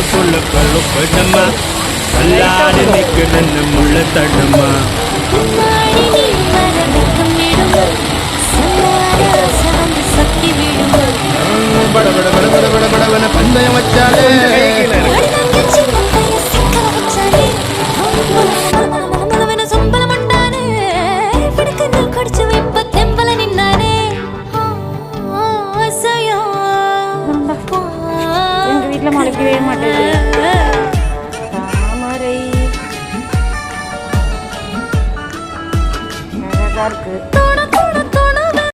சொல்ல கழுப்படமா கல்லாடி நிற்கிறன்னு முள்ள தடமா பட பட பட பட பட படவன பந்தயம் வச்சாலே வீட்டுல மழைக்கவே மாட்டேங்குது.